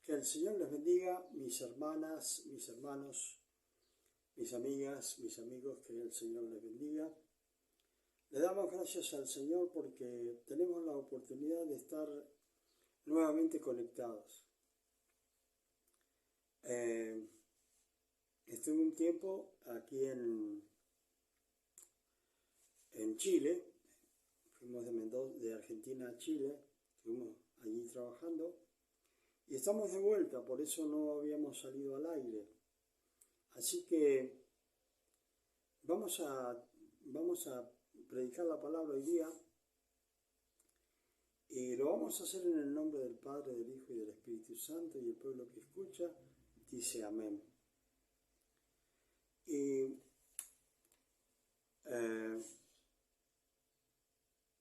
Que el Señor les bendiga, mis hermanas, mis hermanos, mis amigas, mis amigos, que el Señor les bendiga. Le damos gracias al Señor porque tenemos la oportunidad de estar nuevamente conectados. Estuve un tiempo aquí en Chile, fuimos de Mendoza, de Argentina a Chile, estuvimos allí trabajando y estamos de vuelta, por eso no habíamos salido al aire. Así que vamos a predicar la palabra hoy día y lo vamos a hacer en el nombre del Padre, del Hijo y del Espíritu Santo, y el pueblo que escucha dice amén. Y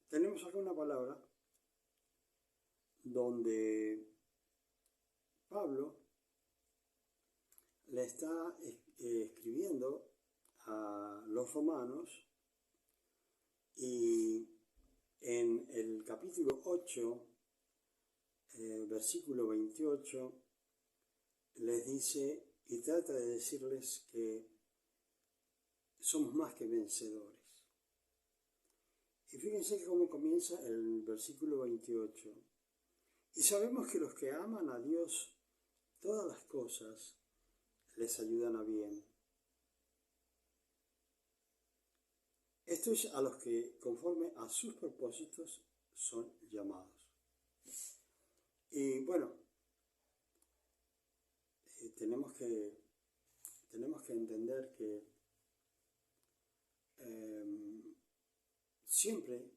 tenemos acá una palabra donde Pablo le está escribiendo a los romanos, y en el capítulo 8, versículo 28, les dice y trata de decirles que somos más que vencedores. Y fíjense cómo comienza el versículo 28. Y sabemos que los que aman a Dios, todas las cosas les ayudan a bien. Esto es a los que, conforme a sus propósitos, son llamados. Y bueno, tenemos que entender que siempre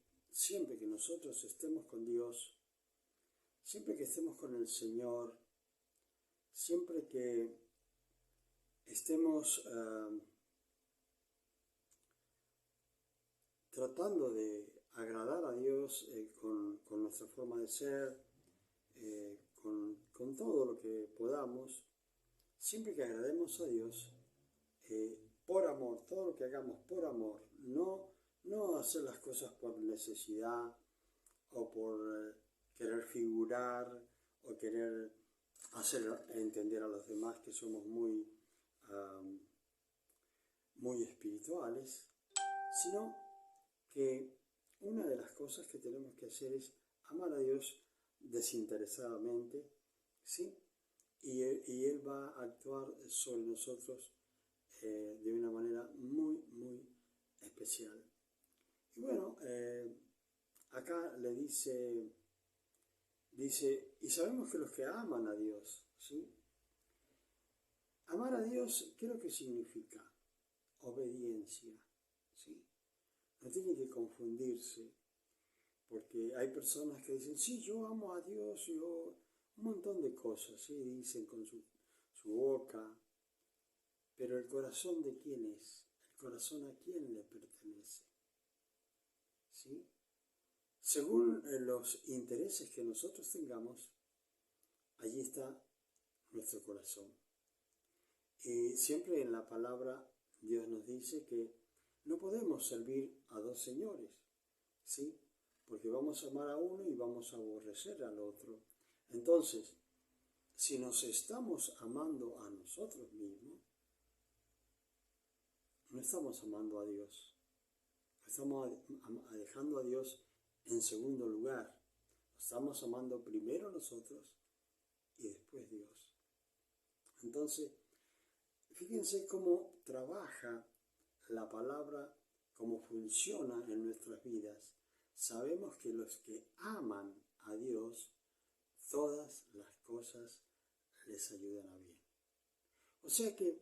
que nosotros estemos con Dios, siempre que estemos con el Señor, siempre que estemos tratando de agradar a Dios con nuestra forma de ser, con todo lo que podamos, siempre que agrademos a Dios, por amor, todo lo que hagamos por amor, no hacer las cosas por necesidad o por querer figurar o querer hacer entender a los demás que somos muy espirituales, sino que una de las cosas que tenemos que hacer es amar a Dios desinteresadamente, ¿sí? Y Él va a actuar sobre nosotros de una manera muy especial. Y bueno, acá le dice, y sabemos que los que aman a Dios, ¿sí? Amar a Dios, ¿qué es lo que significa? Obediencia, ¿sí? No tiene que confundirse, porque hay personas que dicen, sí, yo amo a Dios, yo un montón de cosas, ¿sí? Dicen con su boca, pero el corazón ¿de quién es? El corazón ¿a quién le pertenece? ¿Sí? Según los intereses que nosotros tengamos, allí está nuestro corazón. Y siempre en la palabra Dios nos dice que no podemos servir a dos señores, ¿sí? Porque vamos a amar a uno y vamos a aborrecer al otro. Entonces, si nos estamos amando a nosotros mismos, no estamos amando a Dios. Estamos dejando a Dios en segundo lugar. Estamos amando primero a nosotros y después Dios. Entonces, fíjense cómo trabaja la palabra, cómo funciona en nuestras vidas. Sabemos que los que aman a Dios, todas las cosas les ayudan a bien. O sea que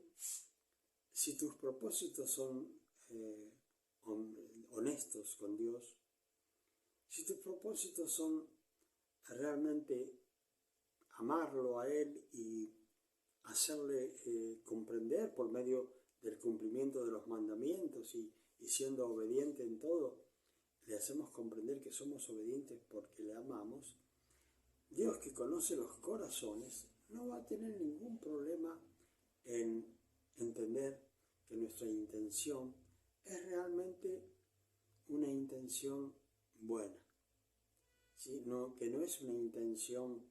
si tus propósitos son honestos con Dios, si tus propósitos son realmente amarlo a Él y hacerle comprender por medio del cumplimiento de los mandamientos y siendo obediente en todo, le hacemos comprender que somos obedientes porque le amamos, Dios, que conoce los corazones, no va a tener ningún problema en entender que nuestra intención es realmente una intención buena, ¿sí? Que no es una intención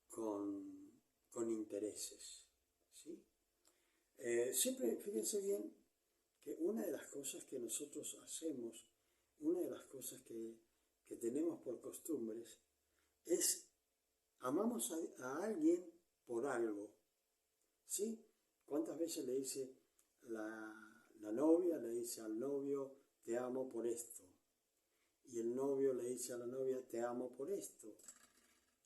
con intereses, ¿sí? Siempre, fíjense bien, que una de las cosas que nosotros hacemos, una de las cosas que tenemos por costumbres, es amamos a alguien por algo, ¿sí? ¿Cuántas veces le dice la novia, le dice al novio, te amo por esto? Y el novio le dice a la novia, te amo por esto.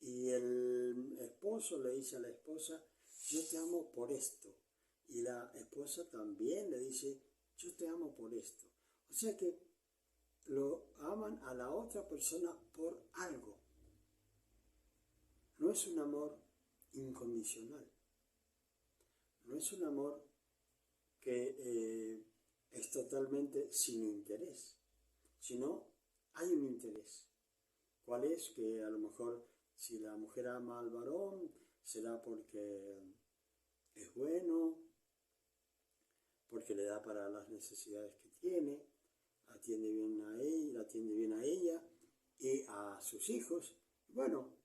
Y el esposo le dice a la esposa, yo te amo por esto. Y la esposa también le dice, yo te amo por esto. O sea que lo aman a la otra persona por algo. No es un amor incondicional. No es un amor que es totalmente sin interés, sino hay un interés. ¿Cuál es? Que a lo mejor si la mujer ama al varón, será porque es bueno, porque le da para las necesidades que tiene, atiende bien a ella y a sus hijos. Bueno,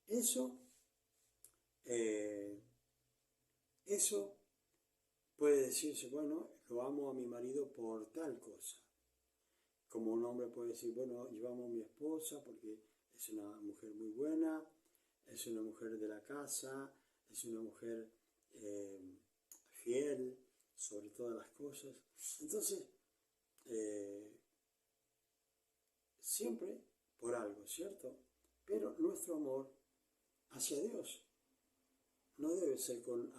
eso puede decirse, bueno, lo amo a mi marido por tal cosa. Como un hombre puede decir, bueno, yo amo a mi esposa porque es una mujer muy buena, es una mujer de la casa, es una mujer fiel sobre todas las cosas. Entonces, siempre por algo, ¿cierto? Pero nuestro amor hacia Dios no debe ser con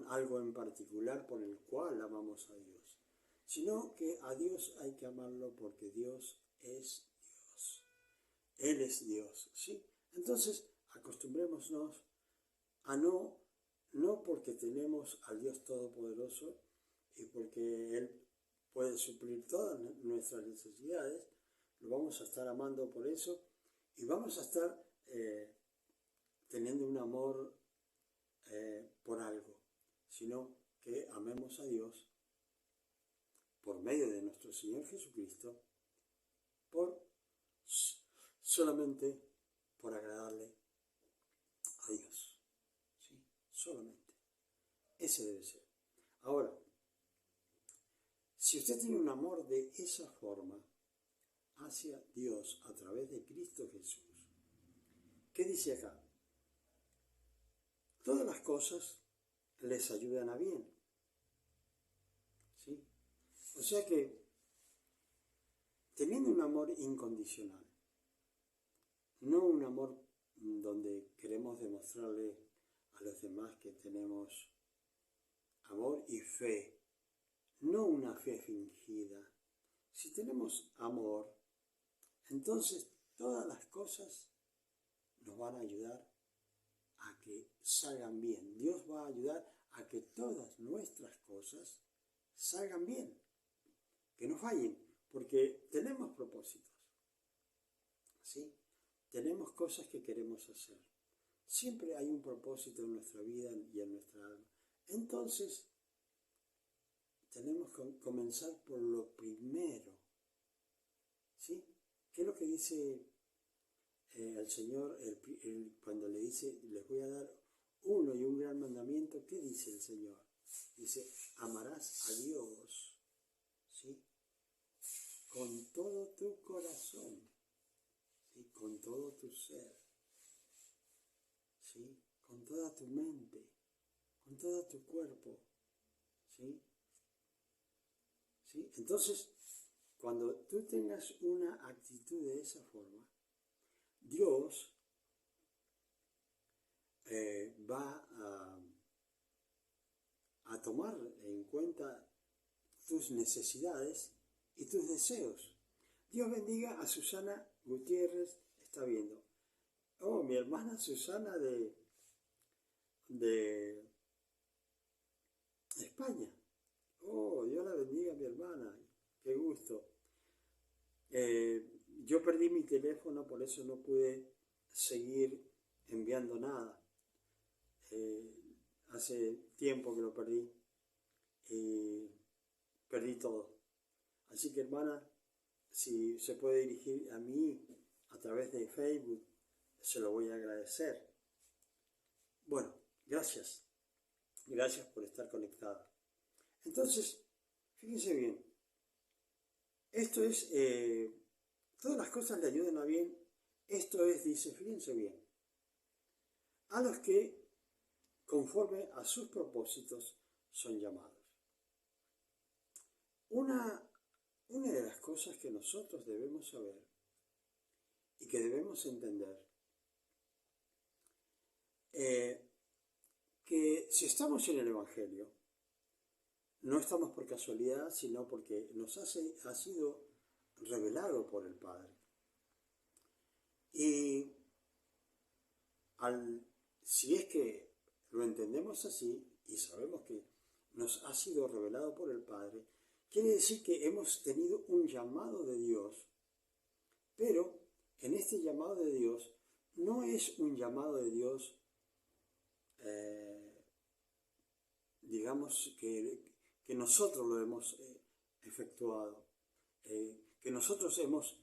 algo en particular por el cual amamos a Dios, sino que a Dios hay que amarlo porque Dios es Dios. Él es Dios, ¿sí? Entonces, acostumbrémonos a no porque tenemos al Dios Todopoderoso y porque Él puede suplir todas nuestras necesidades, lo vamos a estar amando por eso y vamos a estar teniendo un amor por algo, sino que amemos a Dios por medio de nuestro Señor Jesucristo, solamente por agradarle a Dios, ¿sí? Solamente. Ese debe ser. Ahora, si usted tiene un amor de esa forma hacia Dios a través de Cristo Jesús, ¿qué dice acá? Todas las cosas les ayudan a bien, ¿sí? O sea que, teniendo un amor incondicional, no un amor donde queremos demostrarle a los demás que tenemos amor y fe, no una fe fingida. Si tenemos amor, entonces todas las cosas nos van a ayudar a que salgan bien. Dios va a ayudar a que todas nuestras cosas salgan bien, que no fallen, porque tenemos propósitos, ¿sí? Tenemos cosas que queremos hacer. Siempre hay un propósito en nuestra vida y en nuestra alma. Entonces, tenemos que comenzar por lo primero, ¿sí? ¿Qué es lo que dice el Señor cuando le dice, les voy a dar uno y un gran mandamiento? ¿Qué dice el Señor? Dice, amarás a Dios, ¿sí? Con todo tu corazón, ¿sí? Con todo tu ser, ¿sí? Con toda tu mente, con todo tu cuerpo, ¿sí? ¿Sí? Entonces, cuando tú tengas una actitud de esa forma, Dios va a tomar en cuenta tus necesidades y tus deseos. Dios bendiga a Susana Gutiérrez, está viendo. Oh, mi hermana Susana de España. Oh, Dios la bendiga a mi hermana, qué gusto. Yo perdí mi teléfono, por eso no pude seguir enviando nada. Hace tiempo que lo perdí y perdí todo. Así que, hermana, si se puede dirigir a mí a través de Facebook se lo voy a agradecer. Bueno, gracias. Gracias por estar conectado. Entonces, fíjense bien. Esto es, todas las cosas le ayudan a bien. Esto es, dice, fíjense bien, a los que, conforme a sus propósitos, son llamados. Una de las cosas que nosotros debemos saber y que debemos entender, que si estamos en el Evangelio, no estamos por casualidad, sino porque nos ha sido revelado por el Padre. Y si es que lo entendemos así y sabemos que nos ha sido revelado por el Padre, quiere decir que hemos tenido un llamado de Dios, pero en este llamado de Dios no es un llamado de Dios, digamos, que nosotros lo hemos efectuado, que nosotros hemos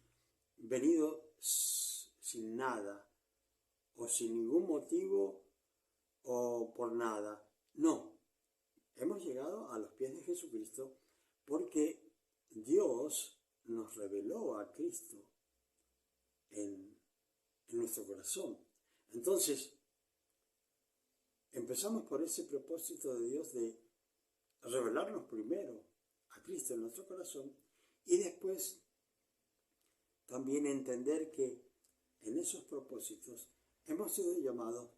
venido sin nada, o sin ningún motivo, o por nada. No, hemos llegado a los pies de Jesucristo porque Dios nos reveló a Cristo en nuestro corazón. Entonces, empezamos por ese propósito de Dios de revelarnos primero a Cristo en nuestro corazón y después también entender que en esos propósitos hemos sido llamados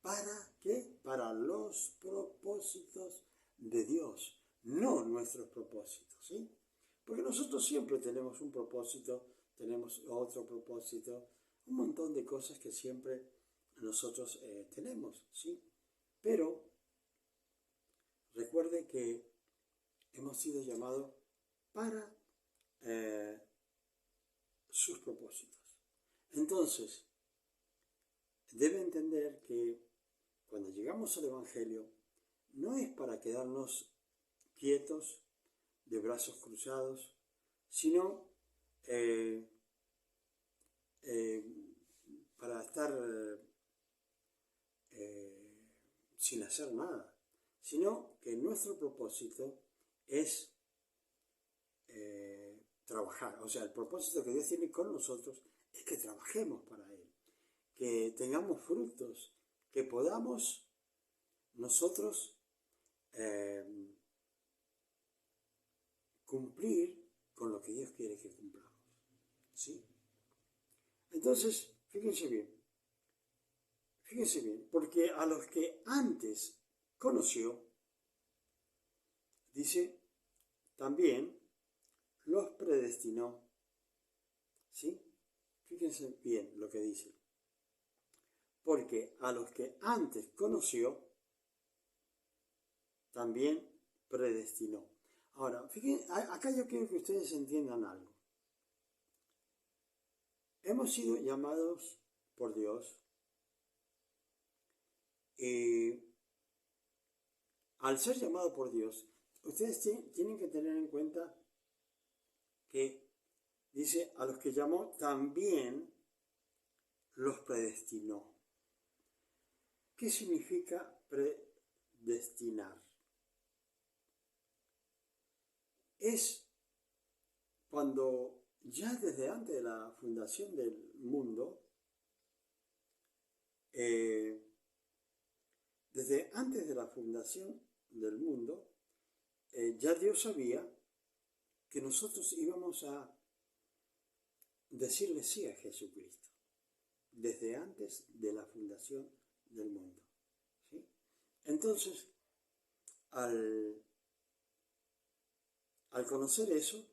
¿para qué? Para los propósitos de Dios, no nuestros propósitos, ¿sí? Porque nosotros siempre tenemos un propósito, tenemos otro propósito, un montón de cosas que siempre nosotros tenemos, ¿sí? Pero recuerde que hemos sido llamados para sus propósitos. Entonces, debe entender que cuando llegamos al Evangelio, no es para quedarnos quietos, de brazos cruzados, sino para estar sin hacer nada, sino que nuestro propósito es trabajar. O sea, el propósito que Dios tiene con nosotros es que trabajemos para Él, que tengamos frutos, que podamos nosotros cumplir con lo que Dios quiere que cumplamos, ¿sí? Entonces, fíjense bien, porque a los que antes conoció, dice, también los predestinó, ¿sí? Fíjense bien lo que dice. Porque a los que antes conoció, también predestinó. Ahora, fíjense, acá yo quiero que ustedes entiendan algo. Hemos sido llamados por Dios y al ser llamados por Dios, ustedes tienen que tener en cuenta que dice, a los que llamó también los predestinó. ¿Qué significa predestinar? Es cuando ya desde antes de la fundación del mundo, desde antes de la fundación del mundo, ya Dios sabía que nosotros íbamos a decirle sí a Jesucristo, desde antes de la fundación del mundo, ¿sí? Entonces, al conocer eso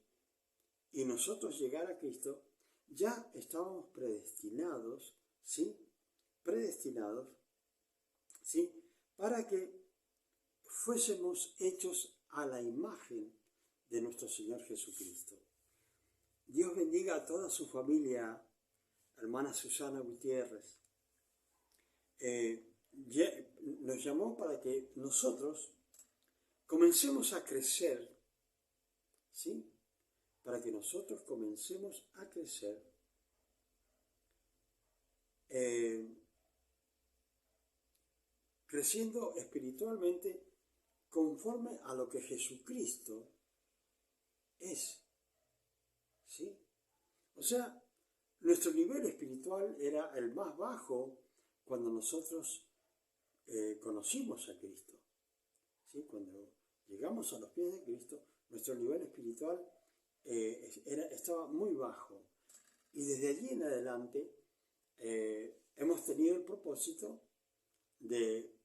y nosotros llegar a Cristo, ya estábamos predestinados, ¿sí? Predestinados, ¿sí? Para que fuésemos hechos a la imagen de nuestro Señor Jesucristo. Dios bendiga a toda su familia, hermana Susana Gutiérrez. Nos llamó para que nosotros comencemos a crecer, ¿sí? Para que nosotros comencemos a crecer creciendo espiritualmente conforme a lo que Jesucristo es, ¿sí? O sea, nuestro nivel espiritual era el más bajo cuando nosotros conocimos a Cristo, ¿sí? Cuando llegamos a los pies de Cristo, nuestro nivel espiritual estaba muy bajo. Y desde allí en adelante hemos tenido el propósito de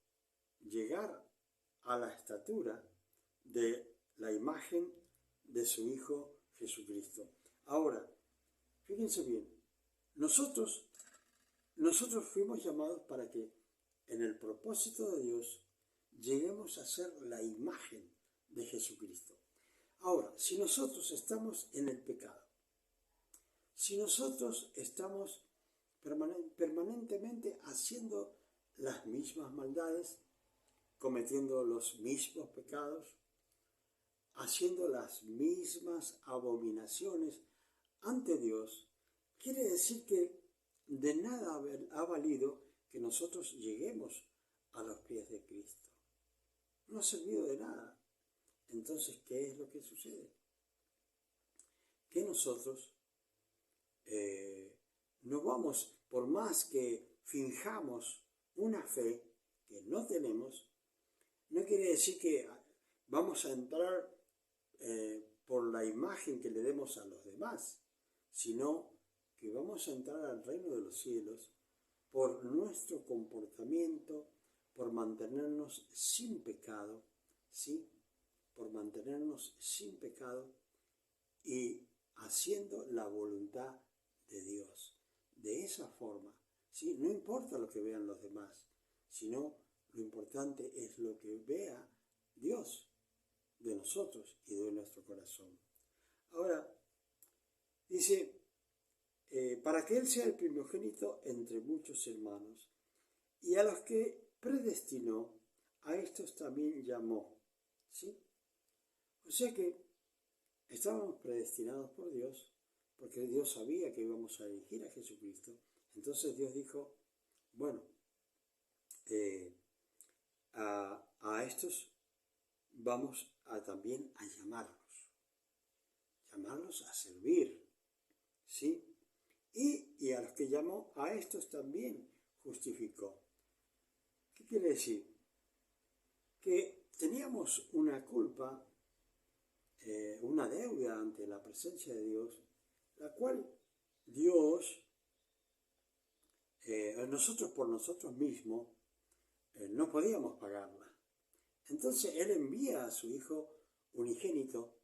llegar a la estatura de la imagen de su Hijo Jesucristo. Ahora, fíjense bien, nosotros fuimos llamados para que en el propósito de Dios lleguemos a ser la imagen de Jesucristo. Ahora, si nosotros estamos en el pecado, si nosotros estamos permanentemente haciendo las mismas maldades, cometiendo los mismos pecados, haciendo las mismas abominaciones ante Dios, quiere decir que de nada ha valido que nosotros lleguemos a los pies de Cristo. No ha servido de nada. Entonces, ¿qué es lo que sucede? Que nosotros no vamos, por más que finjamos una fe que no tenemos, no quiere decir que vamos a entrar por la imagen que le demos a los demás, sino que vamos a entrar al reino de los cielos por nuestro comportamiento, por mantenernos sin pecado, ¿sí? Por mantenernos sin pecado y haciendo la voluntad de Dios. De esa forma, ¿sí? No importa lo que vean los demás, sino lo importante es lo que vea Dios de nosotros y de nuestro corazón. Ahora, dice, para que Él sea el primogénito entre muchos hermanos, y a los que predestinó, a estos también llamó, ¿sí? O sea que estábamos predestinados por Dios, porque Dios sabía que íbamos a elegir a Jesucristo. Entonces Dios dijo, bueno, a estos vamos también a llamarlos a servir, ¿sí? Y a los que llamó, a estos también justificó. ¿Qué quiere decir? Que teníamos una culpa, una deuda ante la presencia de Dios, la cual Dios, nosotros por nosotros mismos, no podíamos pagarla. Entonces Él envía a su Hijo unigénito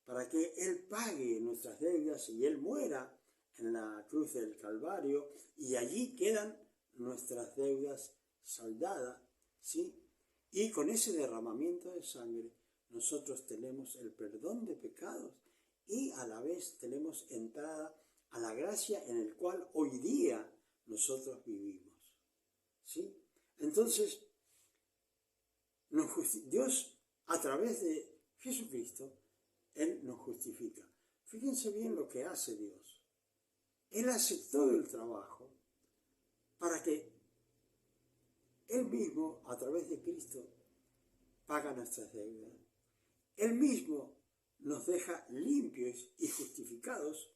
para que Él pague nuestras deudas y Él muera en la cruz del Calvario y allí quedan nuestras deudas saldadas, ¿sí? Y con ese derramamiento de sangre nosotros tenemos el perdón de pecados y a la vez tenemos entrada a la gracia en el cual hoy día nosotros vivimos, ¿sí? Entonces, Dios a través de Jesucristo, Él nos justifica. Fíjense bien lo que hace Dios. Él hace todo el trabajo para que Él mismo, a través de Cristo, paga nuestras deudas. Él mismo nos deja limpios y justificados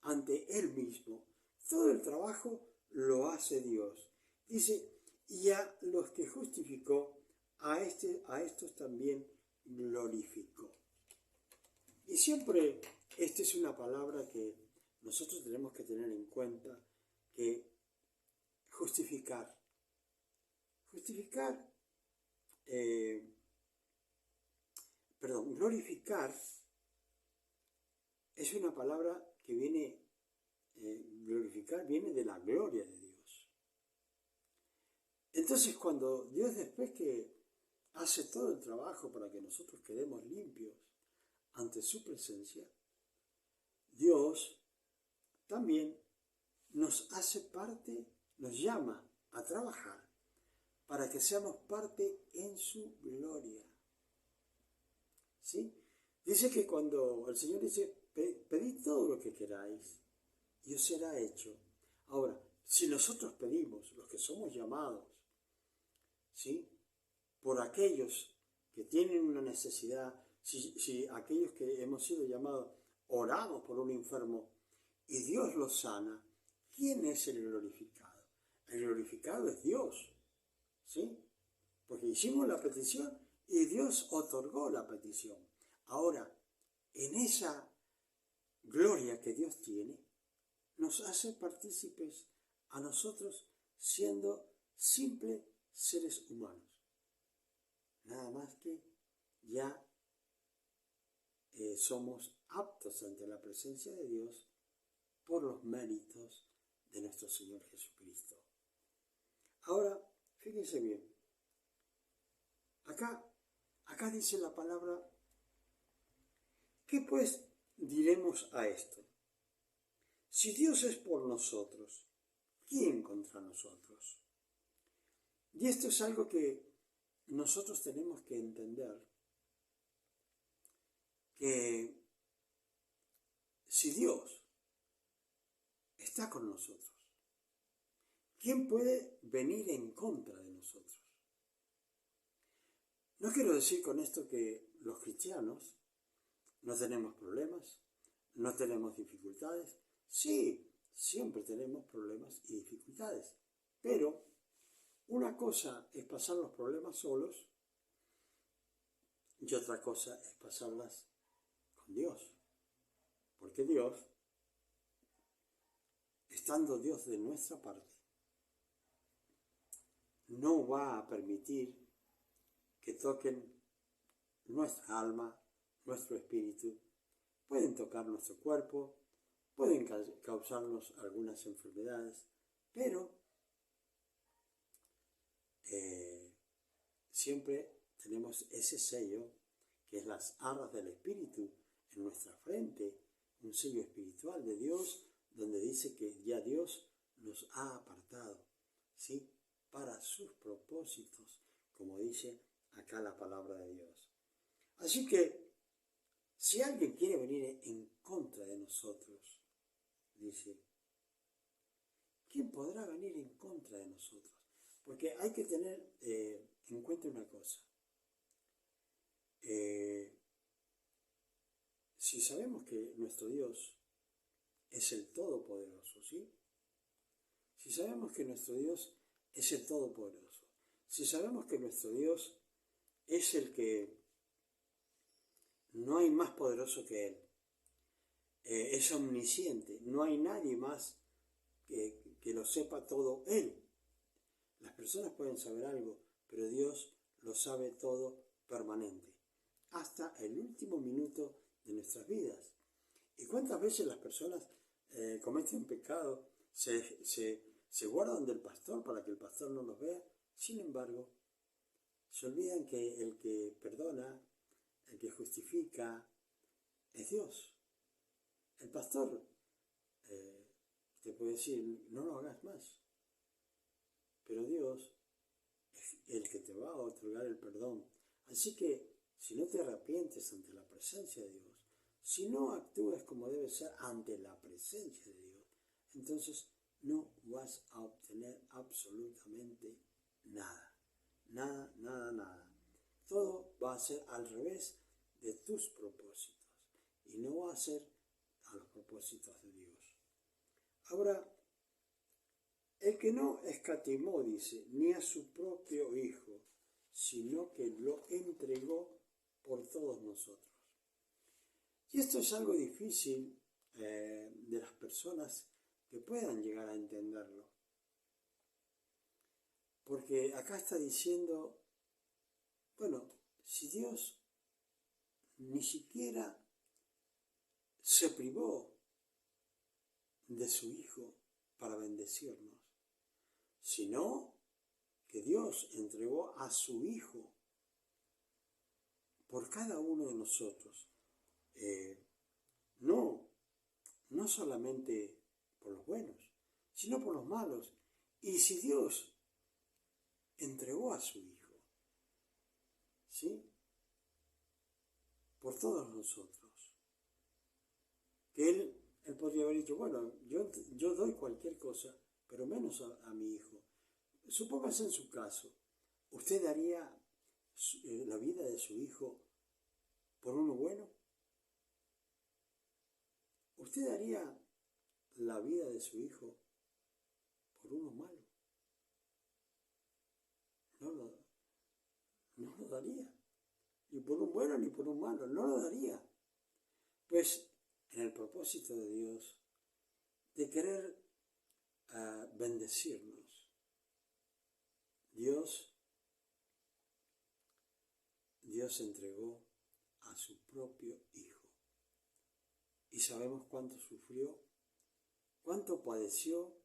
ante Él mismo. Todo el trabajo lo hace Dios. Dice, y a los que justificó, a estos también glorificó. Y siempre esta es una palabra que nosotros tenemos que tener en cuenta, que glorificar es una palabra que viene, glorificar viene de la gloria de Dios. Entonces cuando Dios, después que hace todo el trabajo para que nosotros quedemos limpios ante su presencia, Dios también nos hace parte, nos llama a trabajar para que seamos parte en su gloria. ¿Sí? Dice que cuando el Señor dice, pedid todo lo que queráis y os será hecho. Ahora, si nosotros pedimos, los que somos llamados, ¿sí?, por aquellos que tienen una necesidad, si aquellos que hemos sido llamados, oramos por un enfermo y Dios los sana, ¿quién es el glorificado? El glorificado es Dios, ¿sí? Porque hicimos la petición y Dios otorgó la petición. Ahora, en esa gloria que Dios tiene, nos hace partícipes a nosotros siendo simples seres humanos. Nada más que ya somos aptos ante la presencia de Dios por los méritos de nuestro Señor Jesucristo. Ahora, fíjense bien, acá dice la palabra, ¿qué pues diremos a esto? Si Dios es por nosotros, ¿quién contra nosotros? Y esto es algo que nosotros tenemos que entender, que si Dios está con nosotros, ¿quién puede venir en contra de nosotros? No quiero decir con esto que los cristianos no tenemos problemas, no tenemos dificultades. Sí, siempre tenemos problemas y dificultades, pero una cosa es pasar los problemas solos y otra cosa es pasarlas con Dios. Porque Dios, estando Dios de nuestra parte, no va a permitir que toquen nuestra alma, nuestro espíritu. Pueden tocar nuestro cuerpo, pueden causarnos algunas enfermedades, pero siempre tenemos ese sello, que es las arras del Espíritu en nuestra frente, un sello espiritual de Dios, donde dice que ya Dios nos ha apartado, ¿sí?, para sus propósitos, como dice acá la palabra de Dios. Así que, si alguien quiere venir en contra de nosotros, dice, ¿quién podrá venir en contra de nosotros? Porque hay que tener en cuenta una cosa. Si sabemos que nuestro Dios es el Todopoderoso, ¿sí? Si sabemos que nuestro Dios es el Todopoderoso, si sabemos que nuestro Dios es el que no hay más poderoso que Él, es omnisciente, no hay nadie más que lo sepa todo Él. Las personas pueden saber algo, pero Dios lo sabe todo permanente, hasta el último minuto de nuestras vidas. ¿Y cuántas veces las personas cometen pecado, se guardan del pastor para que el pastor no los vea? Sin embargo, se olvidan que el que perdona, el que justifica, es Dios. El pastor te puede decir, no lo hagas más, pero Dios es el que te va a otorgar el perdón. Así que, si no te arrepientes ante la presencia de Dios, si no actúas como debe ser ante la presencia de Dios, entonces no vas a obtener absolutamente nada. Nada, nada, nada. Todo va a ser al revés de tus propósitos y no va a ser a los propósitos de Dios. Ahora, el que no escatimó, dice, ni a su propio Hijo, sino que lo entregó por todos nosotros. Y esto es algo difícil de las personas que puedan llegar a entenderlo. Porque acá está diciendo, bueno, si Dios ni siquiera se privó de su Hijo para bendecirnos, sino que Dios entregó a su Hijo por cada uno de nosotros, no solamente por los buenos, sino por los malos. Y si Dios entregó a su Hijo, ¿sí?, por todos nosotros, que Él podría haber dicho, bueno, yo doy cualquier cosa, pero menos a mi hijo. Supóngase en su caso, ¿usted daría la vida de su hijo por uno bueno? ¿Usted daría la vida de su hijo por uno malo? No lo daría. Ni por un bueno ni por un malo, no lo daría. Pues en el propósito de Dios de querer bendecirnos, Dios entregó a su propio Hijo. Y sabemos cuánto sufrió, cuánto padeció,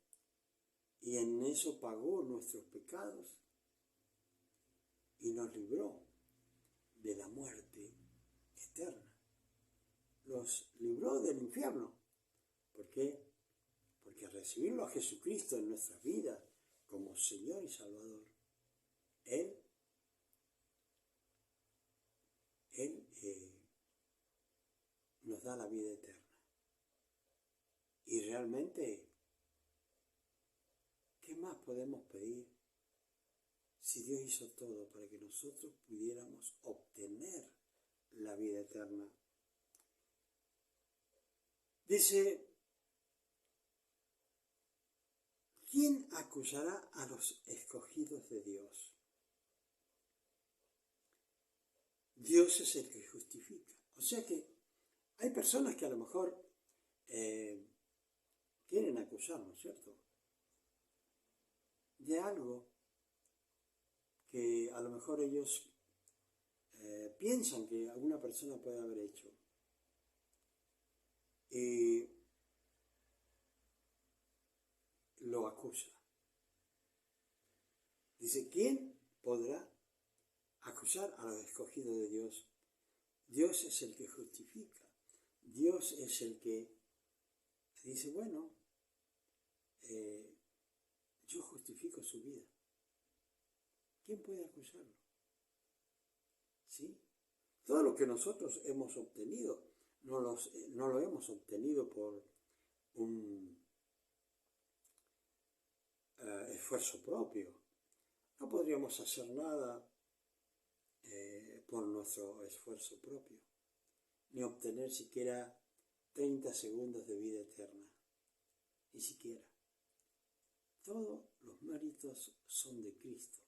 y en eso pagó nuestros pecados y nos libró de la muerte eterna. Los libró del infierno. ¿Por qué? Porque al recibirlo a Jesucristo en nuestras vidas como Señor y Salvador, Él nos da la vida eterna. Y realmente, ¿qué más podemos pedir si Dios hizo todo para que nosotros pudiéramos obtener la vida eterna? Dice, ¿quién acusará a los escogidos de Dios? Dios es el que justifica. O sea que hay personas que a lo mejor quieren acusarnos, ¿cierto? De algo que a lo mejor ellos piensan que alguna persona puede haber hecho. Y lo acusa. Dice, ¿quién podrá acusar a los escogidos de Dios? Dios es el que justifica. Dios es el que dice, bueno, yo justifico su vida. ¿Quién puede acusarlo? ¿Sí? Todo lo que nosotros hemos obtenido, no lo hemos obtenido por un esfuerzo propio. No podríamos hacer nada por nuestro esfuerzo propio, ni obtener siquiera 30 segundos de vida eterna, ni siquiera. Todos los méritos son de Cristo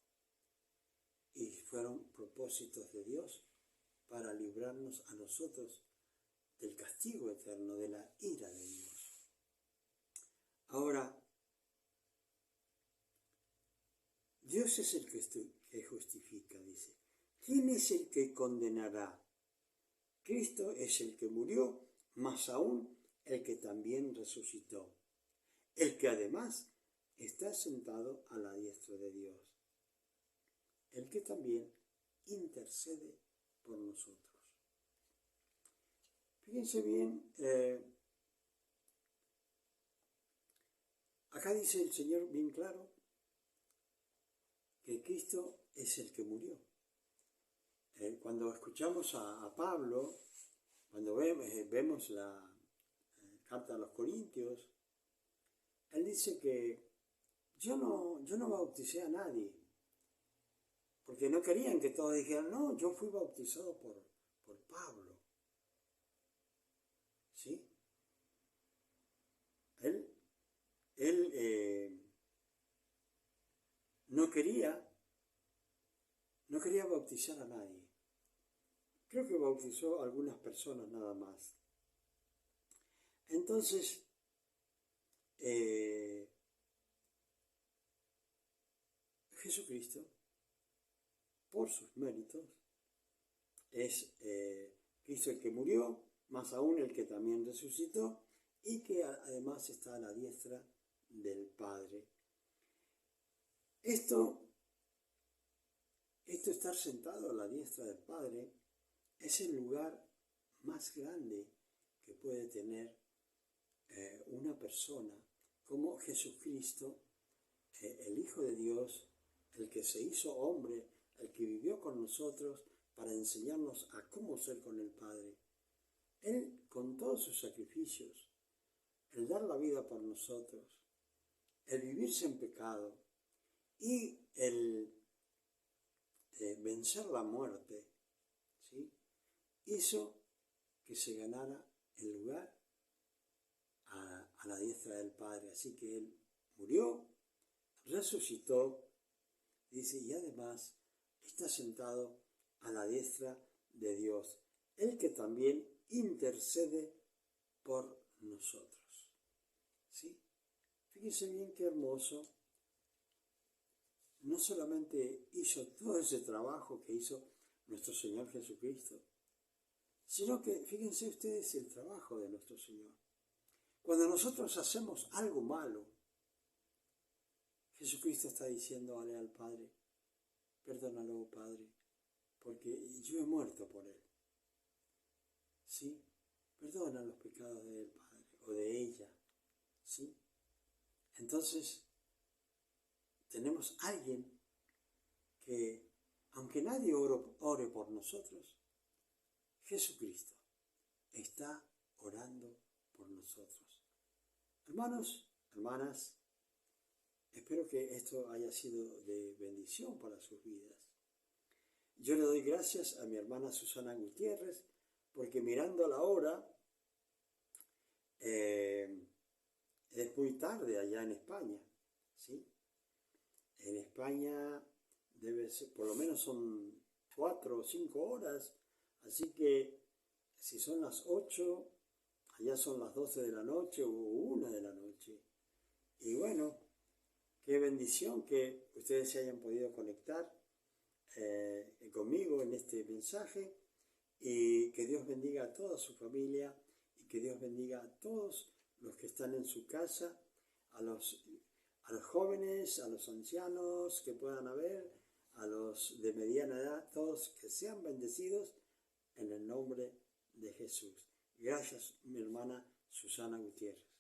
y fueron propósitos de Dios para librarnos a nosotros del castigo eterno, de la ira de Dios. Ahora, Dios es el que justifica, dice. ¿Quién es el que condenará? Cristo es el que murió, más aún el que también resucitó, el que además está sentado a la diestra de Dios, el que también intercede por nosotros. Fíjense bien, acá dice el Señor bien claro que Cristo es el que murió. Cuando escuchamos a Pablo, cuando vemos la carta a los Corintios, él dice que yo no bauticé a nadie, porque no querían que todos dijeran, no, yo fui bautizado por Pablo. ¿Sí? Él no quería bautizar a nadie. Creo que bautizó a algunas personas nada más. Entonces, Jesucristo, por sus méritos, es Cristo el que murió, más aún el que también resucitó y que además está a la diestra del Padre. Esto estar sentado a la diestra del Padre es el lugar más grande que puede tener una persona como Jesucristo, el Hijo de Dios, el que se hizo hombre, el que vivió con nosotros para enseñarnos a cómo ser con el Padre. Él, con todos sus sacrificios, el dar la vida por nosotros, el vivirse en pecado y el vencer la muerte, ¿sí?, hizo que se ganara el lugar a la diestra del Padre. Así que Él murió, resucitó, dice, y además está sentado a la diestra de Dios, el que también intercede por nosotros. ¿Sí? Fíjense bien qué hermoso. No solamente hizo todo ese trabajo que hizo nuestro Señor Jesucristo, sino que fíjense ustedes el trabajo de nuestro Señor. Cuando nosotros hacemos algo malo, Jesucristo está diciéndole al Padre, perdónalo, Padre, porque yo he muerto por él. ¿Sí? Perdona los pecados del Padre o de ella. ¿Sí? Entonces, tenemos alguien que, aunque nadie ore por nosotros, Jesucristo está orando por nosotros. Hermanos, hermanas, espero que esto haya sido de bendición para sus vidas. Yo le doy gracias a mi hermana Susana Gutiérrez, porque mirando la hora, es muy tarde allá en España, ¿sí? En España debe ser, por lo menos son 4 o 5 horas, así que si son las 8, allá son las 12 de la noche o 1 de la noche. Y bueno, qué bendición que ustedes se hayan podido conectar conmigo en este mensaje, y que Dios bendiga a toda su familia y que Dios bendiga a todos los que están en su casa, a los jóvenes, a los ancianos que puedan haber, a los de mediana edad, todos que sean bendecidos en el nombre de Jesús. Gracias, mi hermana Susana Gutiérrez.